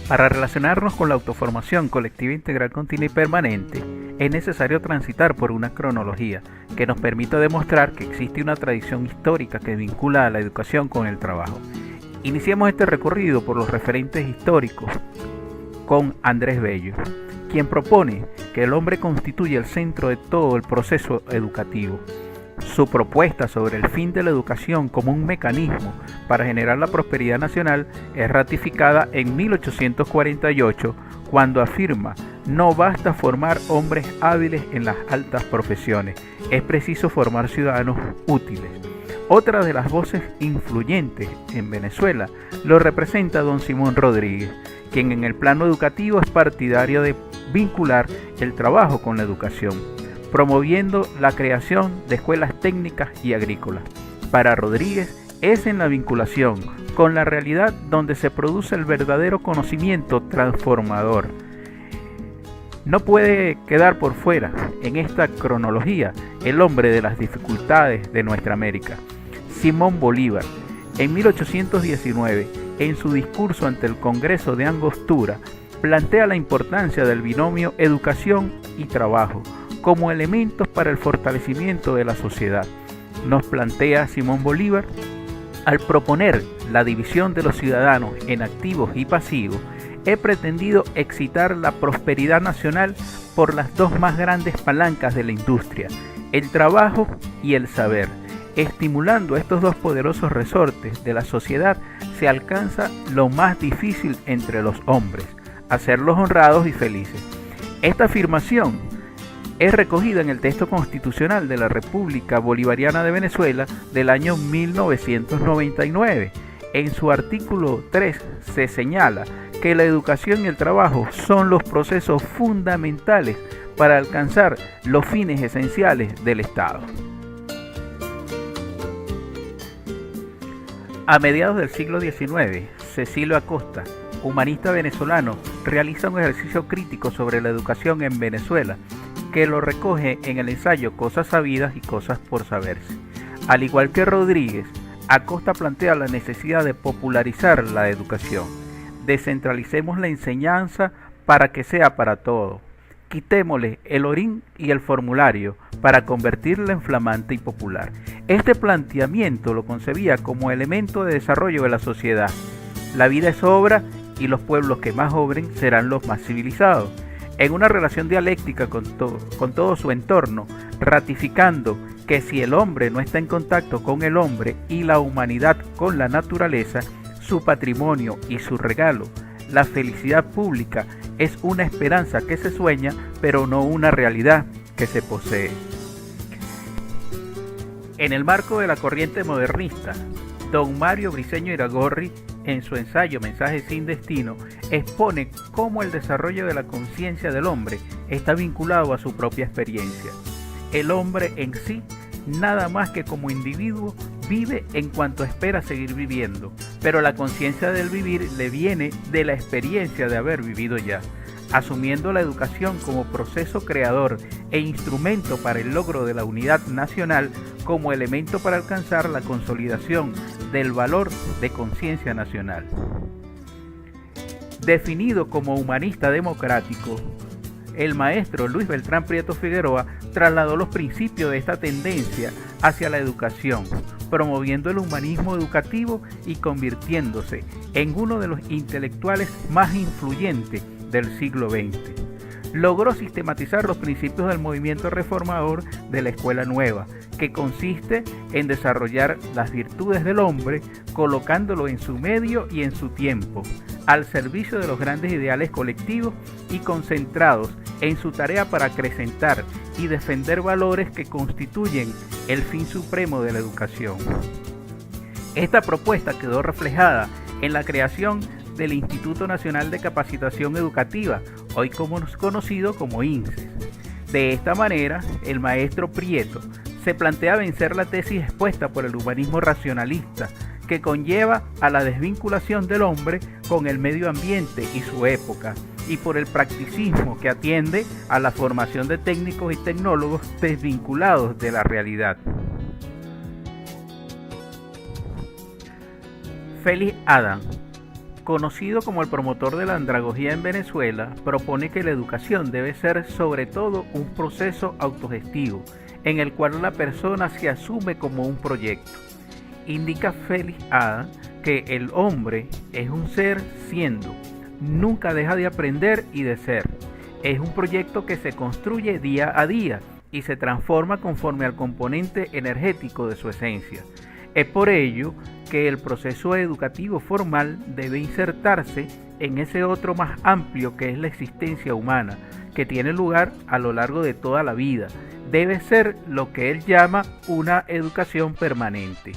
Para relacionarnos con la autoformación colectiva integral continua y permanente, es necesario transitar por una cronología que nos permita demostrar que existe una tradición histórica que vincula a la educación con el trabajo. Iniciemos este recorrido por los referentes históricos con Andrés Bello, quien propone que el hombre constituye el centro de todo el proceso educativo. Su propuesta sobre el fin de la educación como un mecanismo para generar la prosperidad nacional es ratificada en 1848 cuando afirma: no basta formar hombres hábiles en las altas profesiones, es preciso formar ciudadanos útiles. Otra de las voces influyentes en Venezuela lo representa don Simón Rodríguez, quien en el plano educativo es partidario de vincular el trabajo con la educación, promoviendo la creación de escuelas técnicas y agrícolas. Para Rodríguez es en la vinculación con la realidad donde se produce el verdadero conocimiento transformador. No puede quedar por fuera en esta cronología el hombre de las dificultades de nuestra América, Simón Bolívar. En 1819, en su discurso ante el Congreso de Angostura, plantea la importancia del binomio educación y trabajo como elementos para el fortalecimiento de la sociedad. Nos plantea Simón Bolívar, al proponer la división de los ciudadanos en activos y pasivos, he pretendido excitar la prosperidad nacional por las dos más grandes palancas de la industria, el trabajo y el saber. Estimulando estos dos poderosos resortes de la sociedad, se alcanza lo más difícil entre los hombres, hacerlos honrados y felices. Esta afirmación es recogida en el texto constitucional de la República Bolivariana de Venezuela del año 1999. En su artículo 3 se señala que la educación y el trabajo son los procesos fundamentales para alcanzar los fines esenciales del Estado. A mediados del siglo XIX, Cecilio Acosta, humanista venezolano, realiza un ejercicio crítico sobre la educación en Venezuela, que lo recoge en el ensayo Cosas sabidas y cosas por saberse. Al igual que Rodríguez, Acosta plantea la necesidad de popularizar la educación. Descentralicemos la enseñanza para que sea para todos. Quitémosle el orín y el formulario para convertirla en flamante y popular. Este planteamiento lo concebía como elemento de desarrollo de la sociedad. La vida es obra y los pueblos que más obren serán los más civilizados. En una relación dialéctica con todo su entorno, ratificando que si el hombre no está en contacto con el hombre y la humanidad con la naturaleza, su patrimonio y su regalo, la felicidad pública, es una esperanza que se sueña, pero no una realidad que se posee. En el marco de la corriente modernista, don Mario Briceño Iragorri, en su ensayo Mensajes sin destino, expone cómo el desarrollo de la conciencia del hombre está vinculado a su propia experiencia. El hombre en sí, nada más que como individuo, vive en cuanto espera seguir viviendo, pero la conciencia del vivir le viene de la experiencia de haber vivido ya. Asumiendo la educación como proceso creador e instrumento para el logro de la unidad nacional, como elemento para alcanzar la consolidación del valor de conciencia nacional. Definido como humanista democrático, el maestro Luis Beltrán Prieto Figueroa trasladó los principios de esta tendencia hacia la educación, promoviendo el humanismo educativo y convirtiéndose en uno de los intelectuales más influyentes del siglo XX. Logró sistematizar los principios del movimiento reformador de la Escuela Nueva, que consiste en desarrollar las virtudes del hombre, colocándolo en su medio y en su tiempo, al servicio de los grandes ideales colectivos y concentrados en su tarea para acrecentar y defender valores que constituyen el fin supremo de la educación. Esta propuesta quedó reflejada en la creación del Instituto Nacional de Capacitación Educativa, hoy conocido como INSEE. De esta manera, el maestro Prieto se plantea vencer la tesis expuesta por el humanismo racionalista, que conlleva a la desvinculación del hombre con el medio ambiente y su época, y por el practicismo que atiende a la formación de técnicos y tecnólogos desvinculados de la realidad. Félix Adam, conocido como el promotor de la andragogía en Venezuela, propone que la educación debe ser sobre todo un proceso autogestivo, en el cual la persona se asume como un proyecto. Indica Félix Adam que el hombre es un ser siendo, nunca deja de aprender y de ser. Es un proyecto que se construye día a día y se transforma conforme al componente energético de su esencia. Es por ello que el proceso educativo formal debe insertarse en ese otro más amplio que es la existencia humana, que tiene lugar a lo largo de toda la vida. Debe ser lo que él llama una educación permanente.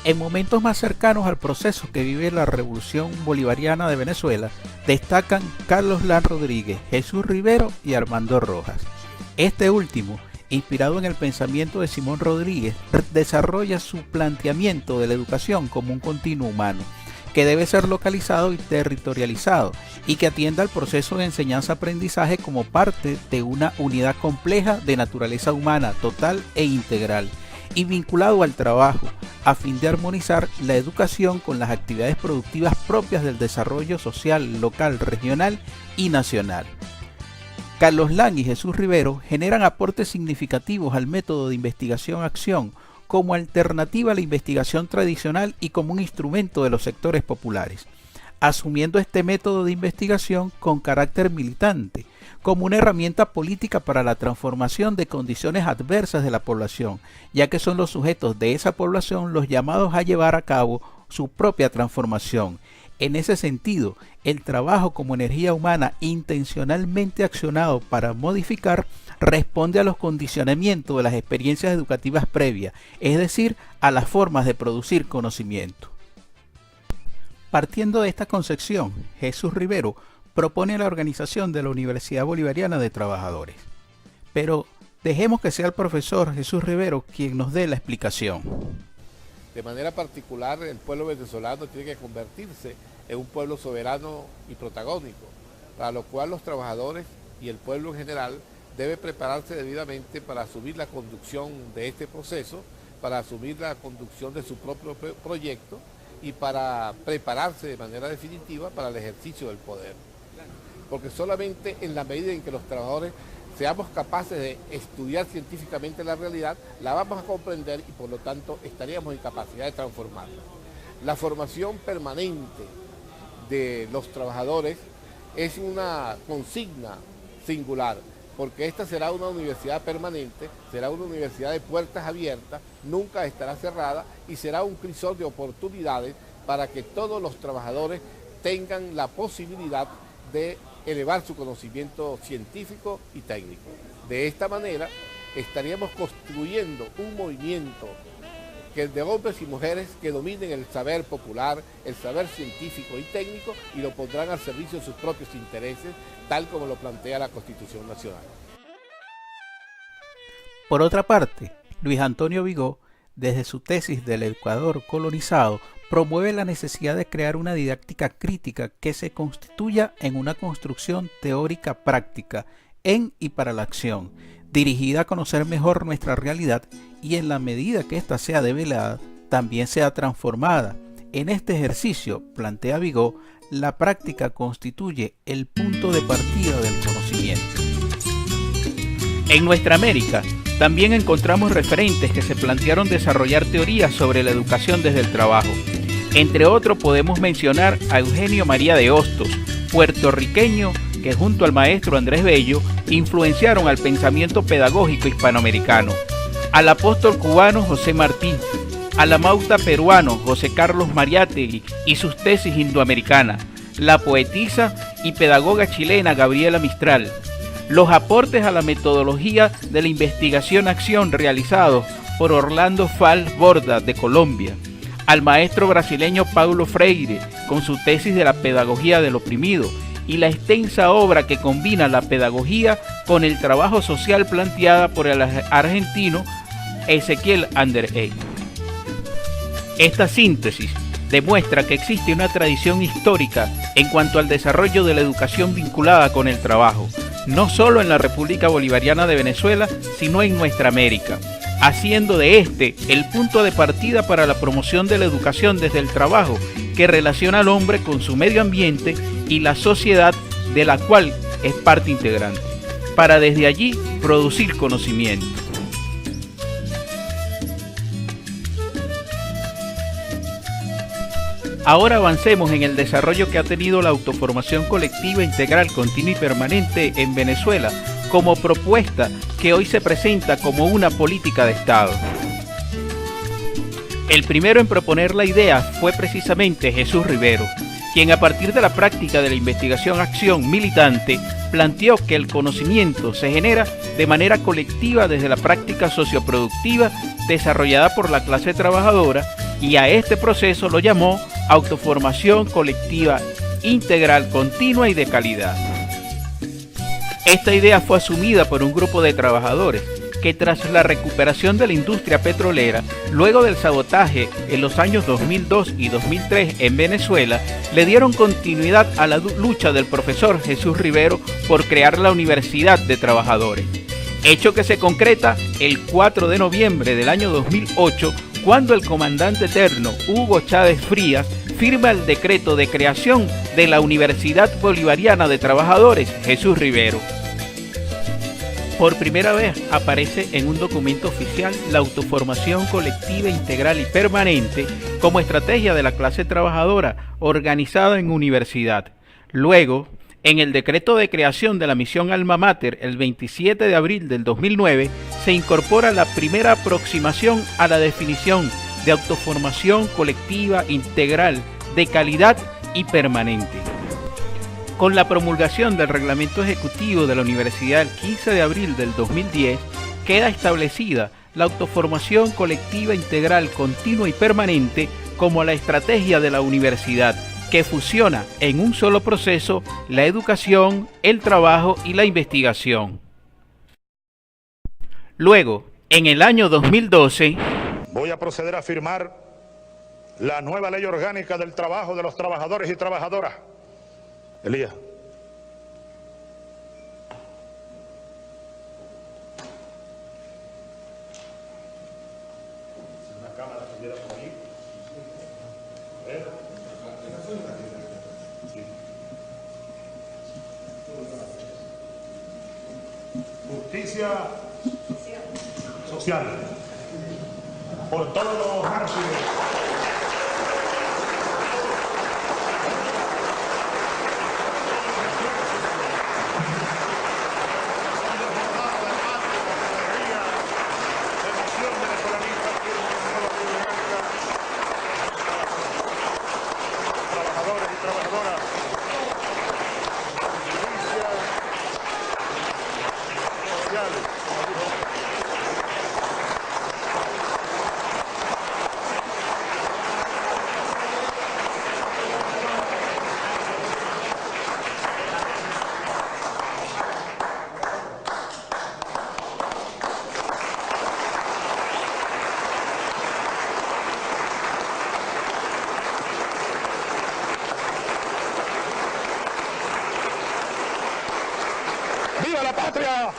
En momentos más cercanos al proceso que vive la Revolución Bolivariana de Venezuela, destacan Carlos Lan Rodríguez, Jesús Rivero y Armando Rojas. Este último, inspirado en el pensamiento de Simón Rodríguez, desarrolla su planteamiento de la educación como un continuo humano, que debe ser localizado y territorializado, y que atienda al proceso de enseñanza-aprendizaje como parte de una unidad compleja de naturaleza humana, total e integral, y vinculado al trabajo, a fin de armonizar la educación con las actividades productivas propias del desarrollo social, local, regional y nacional. Carlos Lan y Jesús Rivero generan aportes significativos al método de investigación-acción como alternativa a la investigación tradicional y como un instrumento de los sectores populares, asumiendo este método de investigación con carácter militante, como una herramienta política para la transformación de condiciones adversas de la población, ya que son los sujetos de esa población los llamados a llevar a cabo su propia transformación. En ese sentido, el trabajo como energía humana intencionalmente accionado para modificar responde a los condicionamientos de las experiencias educativas previas, es decir, a las formas de producir conocimiento. Partiendo de esta concepción, Jesús Rivero propone la organización de la Universidad Bolivariana de Trabajadores. Pero dejemos que sea el profesor Jesús Rivero quien nos dé la explicación. De manera particular, el pueblo venezolano tiene que convertirse en un pueblo soberano y protagónico, para lo cual los trabajadores y el pueblo en general debe prepararse debidamente para asumir la conducción de este proceso, para asumir la conducción de su propio proyecto y para prepararse de manera definitiva para el ejercicio del poder. Porque solamente en la medida en que los trabajadores seamos capaces de estudiar científicamente la realidad, la vamos a comprender y por lo tanto estaríamos en capacidad de transformarla. La formación permanente de los trabajadores es una consigna singular, porque esta será una universidad permanente, será una universidad de puertas abiertas, nunca estará cerrada y será un crisol de oportunidades para que todos los trabajadores tengan la posibilidad de elevar su conocimiento científico y técnico. De esta manera estaríamos construyendo un movimiento de hombres y mujeres que dominen el saber popular, el saber científico y técnico y lo pondrán al servicio de sus propios intereses, tal como lo plantea la Constitución Nacional. Por otra parte, Luis Antonio Vigó, desde su tesis del Ecuador colonizado, promueve la necesidad de crear una didáctica crítica que se constituya en una construcción teórica práctica en y para la acción, dirigida a conocer mejor nuestra realidad y en la medida que ésta sea develada, también sea transformada. En este ejercicio, plantea Vigó, la práctica constituye el punto de partida del conocimiento. En nuestra América, también encontramos referentes que se plantearon desarrollar teorías sobre la educación desde el trabajo. Entre otros podemos mencionar a Eugenio María de Hostos, puertorriqueño que junto al maestro Andrés Bello influenciaron al pensamiento pedagógico hispanoamericano, al apóstol cubano José Martí, al amauta peruano José Carlos Mariátegui y sus tesis indoamericanas, la poetisa y pedagoga chilena Gabriela Mistral, los aportes a la metodología de la investigación-acción realizados por Orlando Fals Borda de Colombia, al maestro brasileño Paulo Freire con su tesis de la pedagogía del oprimido y la extensa obra que combina la pedagogía con el trabajo social planteada por el argentino Ezequiel Anderegg. Esta síntesis demuestra que existe una tradición histórica en cuanto al desarrollo de la educación vinculada con el trabajo, no solo en la República Bolivariana de Venezuela, sino en nuestra América, haciendo de este el punto de partida para la promoción de la educación desde el trabajo, que relaciona al hombre con su medio ambiente y la sociedad de la cual es parte integrante, para desde allí producir conocimiento. Ahora avancemos en el desarrollo que ha tenido la autoformación colectiva integral, continua y permanente en Venezuela, como propuesta que hoy se presenta como una política de Estado. El primero en proponer la idea fue precisamente Jesús Rivero, quien a partir de la práctica de la investigación-acción militante planteó que el conocimiento se genera de manera colectiva desde la práctica socioproductiva desarrollada por la clase trabajadora, y a este proceso lo llamó autoformación colectiva integral, continua y de calidad. Esta idea fue asumida por un grupo de trabajadores que, tras la recuperación de la industria petrolera, luego del sabotaje en los años 2002 y 2003 en Venezuela, le dieron continuidad a la lucha del profesor Jesús Rivero por crear la Universidad de Trabajadores, hecho que se concreta el 4 de noviembre del año 2008, cuando el comandante eterno Hugo Chávez Frías firma el decreto de creación de la Universidad Bolivariana de Trabajadores Jesús Rivero. Por primera vez aparece en un documento oficial la autoformación colectiva integral y permanente como estrategia de la clase trabajadora organizada en universidad. Luego, en el decreto de creación de la misión Alma Mater el 27 de abril del 2009, se incorpora la primera aproximación a la definición de autoformación colectiva integral de calidad y permanente. Con la promulgación del Reglamento Ejecutivo de la Universidad el 15 de abril del 2010, queda establecida la autoformación colectiva integral, continua y permanente como la estrategia de la universidad, que fusiona en un solo proceso la educación, el trabajo y la investigación. Luego, en el año 2012, voy a proceder a firmar la nueva Ley Orgánica del Trabajo de los Trabajadores y Trabajadoras. Elías. Una cámara que viera por ahí. Sí. Justicia social. Por todos los mártires. ¡Viva la patria!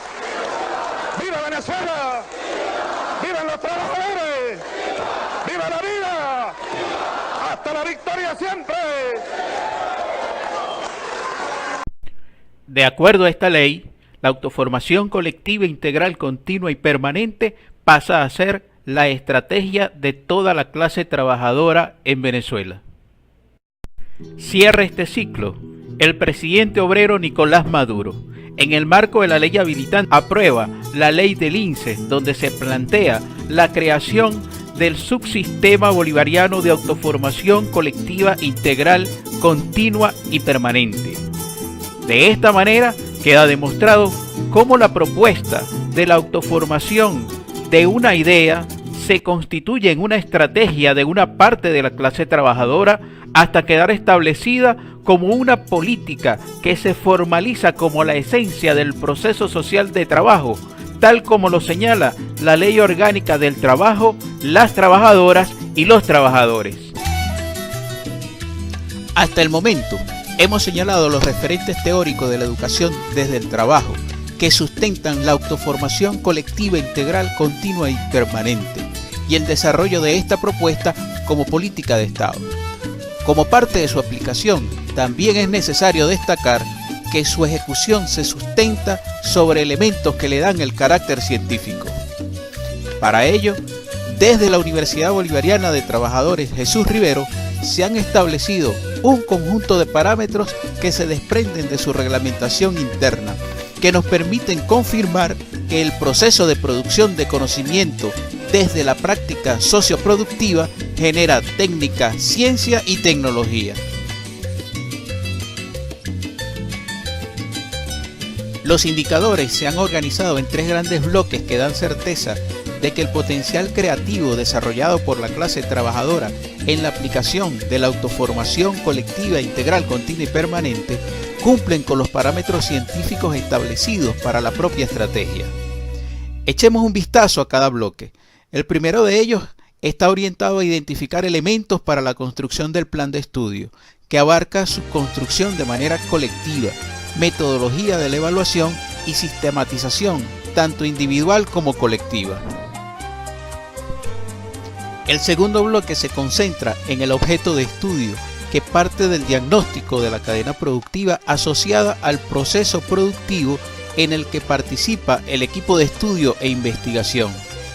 ¡Viva Venezuela! ¡Vivan los trabajadores! ¡Viva la vida! ¡Hasta la victoria siempre! De acuerdo a esta ley, la autoformación colectiva integral, continua y permanente pasa a ser la estrategia de toda la clase trabajadora en Venezuela. Cierra este ciclo el presidente obrero Nicolás Maduro. En el marco de la ley habilitante, aprueba la ley del INSE, donde se plantea la creación del subsistema bolivariano de autoformación colectiva integral, continua y permanente. De esta manera queda demostrado cómo la propuesta de la autoformación de una idea se constituye en una estrategia de una parte de la clase trabajadora hasta quedar establecida como una política que se formaliza como la esencia del proceso social de trabajo, tal como lo señala la Ley Orgánica del Trabajo, las trabajadoras y los trabajadores. Hasta el momento, hemos señalado los referentes teóricos de la educación desde el trabajo, que sustentan la autoformación colectiva integral, continua y permanente, y el desarrollo de esta propuesta como política de Estado. Como parte de su aplicación, también es necesario destacar que su ejecución se sustenta sobre elementos que le dan el carácter científico. Para ello, desde la Universidad Bolivariana de Trabajadores Jesús Rivero se han establecido un conjunto de parámetros que se desprenden de su reglamentación interna, que nos permiten confirmar que el proceso de producción de conocimiento desde la práctica socioproductiva genera técnica, ciencia y tecnología. Los indicadores se han organizado en 3 grandes bloques que dan certeza de que el potencial creativo desarrollado por la clase trabajadora en la aplicación de la autoformación colectiva, integral, continua y permanente cumplen con los parámetros científicos establecidos para la propia estrategia. Echemos un vistazo a cada bloque. El primero de ellos está orientado a identificar elementos para la construcción del plan de estudio, que abarca su construcción de manera colectiva, metodología de la evaluación y sistematización, tanto individual como colectiva. El segundo bloque se concentra en el objeto de estudio, que parte del diagnóstico de la cadena productiva asociada al proceso productivo en el que participa el equipo de estudio e investigación,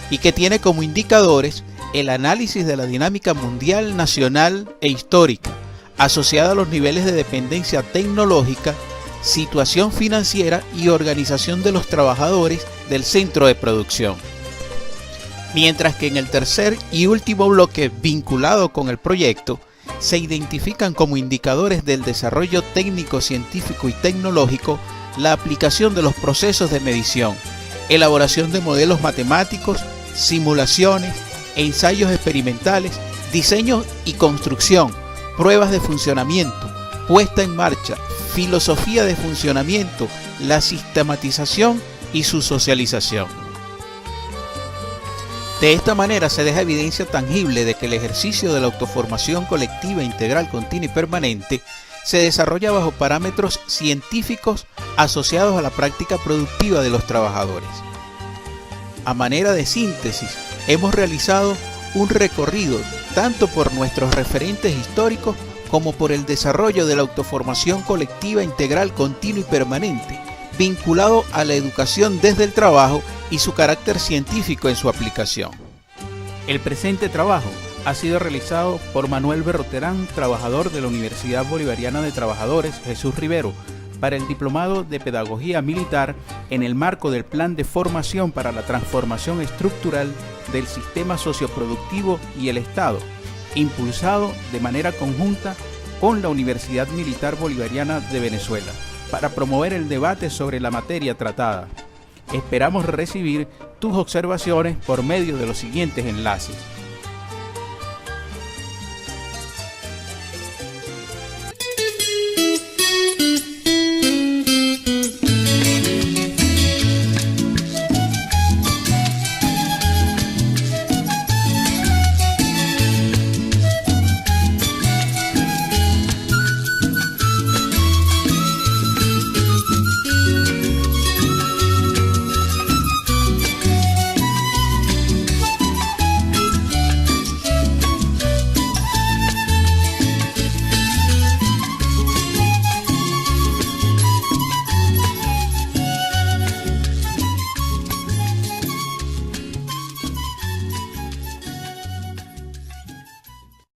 y que tiene como indicadores el análisis de la dinámica mundial, nacional e histórica, asociada a los niveles de dependencia tecnológica, situación financiera y organización de los trabajadores del centro de producción. Mientras que en el tercer y último bloque vinculado con el proyecto, se identifican como indicadores del desarrollo técnico, científico y tecnológico la aplicación de los procesos de medición, elaboración de modelos matemáticos, simulaciones e ensayos experimentales, diseño y construcción, pruebas de funcionamiento, puesta en marcha, filosofía de funcionamiento, la sistematización y su socialización. De esta manera se deja evidencia tangible de que el ejercicio de la autoformación colectiva, integral, continua y permanente se desarrolla bajo parámetros científicos asociados a la práctica productiva de los trabajadores. A manera de síntesis, hemos realizado un recorrido tanto por nuestros referentes históricos como por el desarrollo de la autoformación colectiva, integral, continua y permanente, vinculado a la educación desde el trabajo y su carácter científico en su aplicación. El presente trabajo ha sido realizado por Manuel Berroterán, trabajador de la Universidad Bolivariana de Trabajadores Jesús Rivero, para el Diplomado de Pedagogía Militar en el marco del Plan de Formación para la Transformación Estructural del Sistema Socioproductivo y el Estado, impulsado de manera conjunta con la Universidad Militar Bolivariana de Venezuela, para promover el debate sobre la materia tratada. Esperamos recibir tus observaciones por medio de los siguientes enlaces: